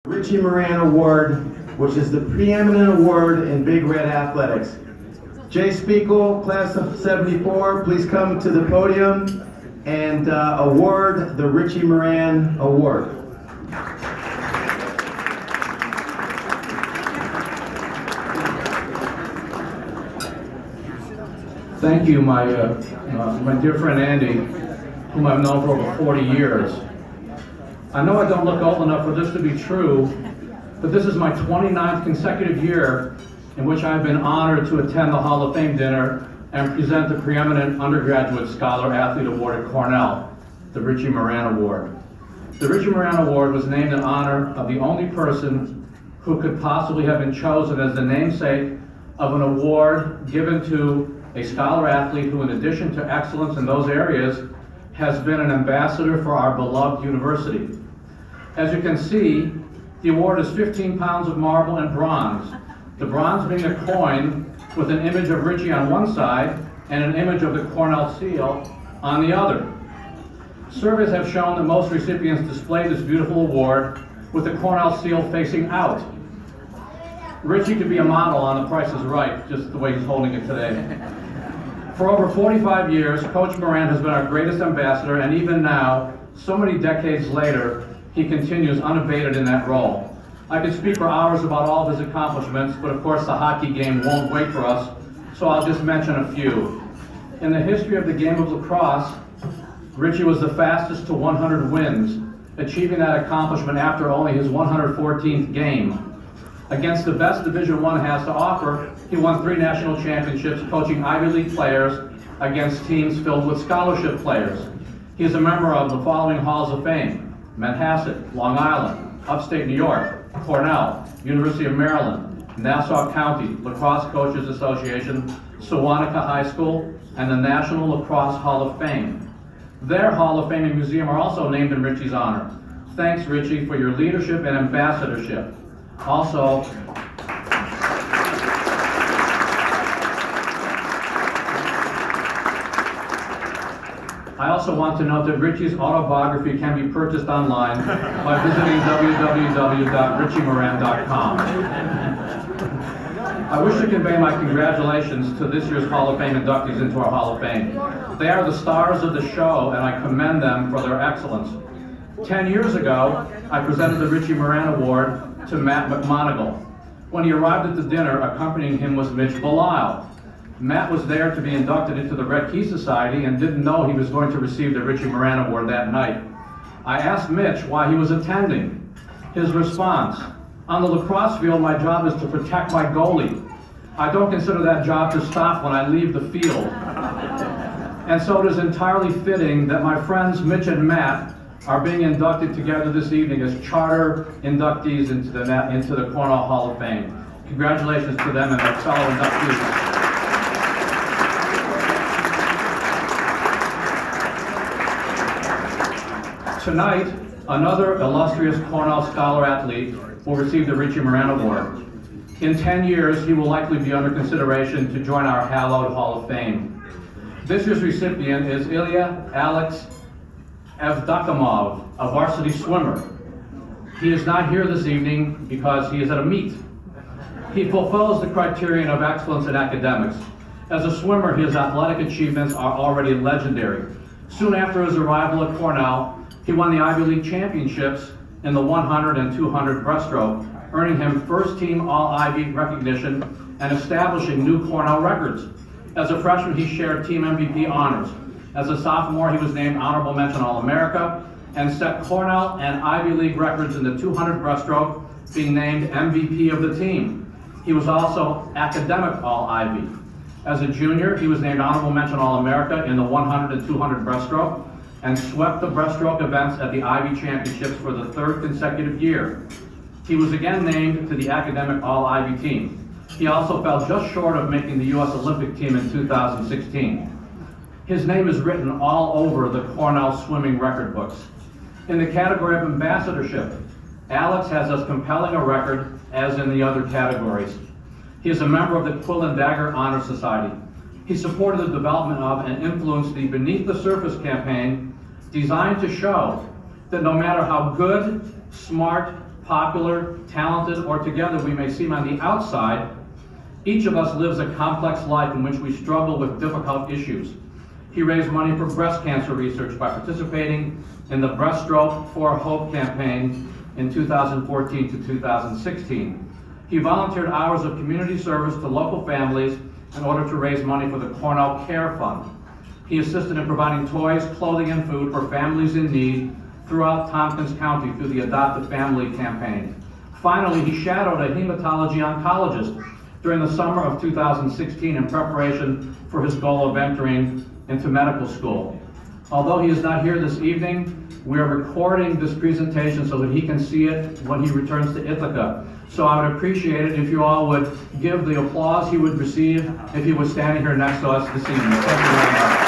Richie Moran Award, which is the preeminent award in Big Red Athletics. Jay Spiegel, class of 74, please come to the podium and award the Richie Moran Award. Thank you, my dear friend Andy, whom I've known for over 40 years. I know I don't look old enough for this to be true, but this is my 29th consecutive year in which I've been honored to attend the Hall of Fame dinner and present the preeminent undergraduate scholar athlete award at Cornell, the Richie Moran Award. The Richie Moran Award was named in honor of the only person who could possibly have been chosen as the namesake of an award given to a scholar athlete who, in addition to excellence in those areas, has been an ambassador for our beloved university. As you can see, the award is 15 pounds of marble and bronze. The bronze being a coin with an image of Richie on one side and an image of the Cornell seal on the other. Surveys have shown that most recipients display this beautiful award with the Cornell seal facing out. Richie could be a model on The Price is Right, just the way he's holding it today. For over 45 years, Coach Moran has been our greatest ambassador, and even now, so many decades later, he continues unabated in that role. I could speak for hours about all of his accomplishments, but of course the hockey game won't wait for us, so I'll just mention a few. In the history of the game of lacrosse, Richie was the fastest to 100 wins, achieving that accomplishment after only his 114th game. Against the best Division I has to offer, he won 3 national championships coaching Ivy League players against teams filled with scholarship players. He is a member of the following Halls of Fame: Manhasset, Long Island, Upstate New York, Cornell, University of Maryland, Nassau County, Lacrosse Coaches Association, Sewanaka High School, and the National Lacrosse Hall of Fame. Their Hall of Fame and museum are also named in Richie's honor. Thanks, Richie, for your leadership and ambassadorship. Also, I also want to note that Richie's autobiography can be purchased online by visiting www.RichieMoran.com. I wish to convey my congratulations to this year's Hall of Fame inductees into our Hall of Fame. They are the stars of the show, and I commend them for their excellence. 10 years ago, I presented the Richie Moran Award to Matt McMonagle. When he arrived at the dinner, accompanying him was Mitch Belisle. Matt was there to be inducted into the Red Key Society and didn't know he was going to receive the Richie Moran Award that night. I asked Mitch why he was attending. His response: "On the lacrosse field, my job is to protect my goalie. I don't consider that job to stop when I leave the field." And so it is entirely fitting that my friends Mitch and Matt are being inducted together this evening as charter inductees into the Cornell Hall of Fame. Congratulations to them and their fellow inductees. Tonight, another illustrious Cornell scholar athlete will receive the Richie Moran Award. In 10 years, he will likely be under consideration to join our hallowed Hall of Fame. This year's recipient is Ilya Alex Evdokimov, a varsity swimmer. He is not here this evening because he is at a meet. He fulfills the criterion of excellence in academics. As a swimmer, his athletic achievements are already legendary. Soon after his arrival at Cornell, he won the Ivy League championships in the 100 and 200 breaststroke, earning him first-team All-Ivy recognition and establishing new Cornell records. As a freshman, he shared team MVP honors. As a sophomore, he was named Honorable Mention All-America and set Cornell and Ivy League records in the 200 breaststroke, being named MVP of the team. He was also Academic All-Ivy. As a junior, he was named Honorable Mention All-America in the 100 and 200 breaststroke and swept the breaststroke events at the Ivy Championships for the 3rd consecutive year. He was again named to the Academic All-Ivy team. He also fell just short of making the U.S. Olympic team in 2016. His name is written all over the Cornell swimming record books. In the category of ambassadorship, Alex has as compelling a record as in the other categories. He is a member of the Quill and Dagger Honor Society. He supported the development of and influenced the Beneath the Surface campaign, designed to show that no matter how good, smart, popular, talented, or together we may seem on the outside, each of us lives a complex life in which we struggle with difficult issues. He raised money for breast cancer research by participating in the Breaststroke for Hope campaign in 2014 to 2016. He volunteered hours of community service to local families in order to raise money for the Cornell Care Fund. He assisted in providing toys, clothing, and food for families in need throughout Tompkins County through the Adopt a Family campaign. Finally, he shadowed a hematology oncologist during the summer of 2016 in preparation for his goal of entering into medical school. Although he is not here this evening, we are recording this presentation so that he can see it when he returns to Ithaca. So I would appreciate it if you all would give the applause he would receive if he was standing here next to us this evening. Thank you very much.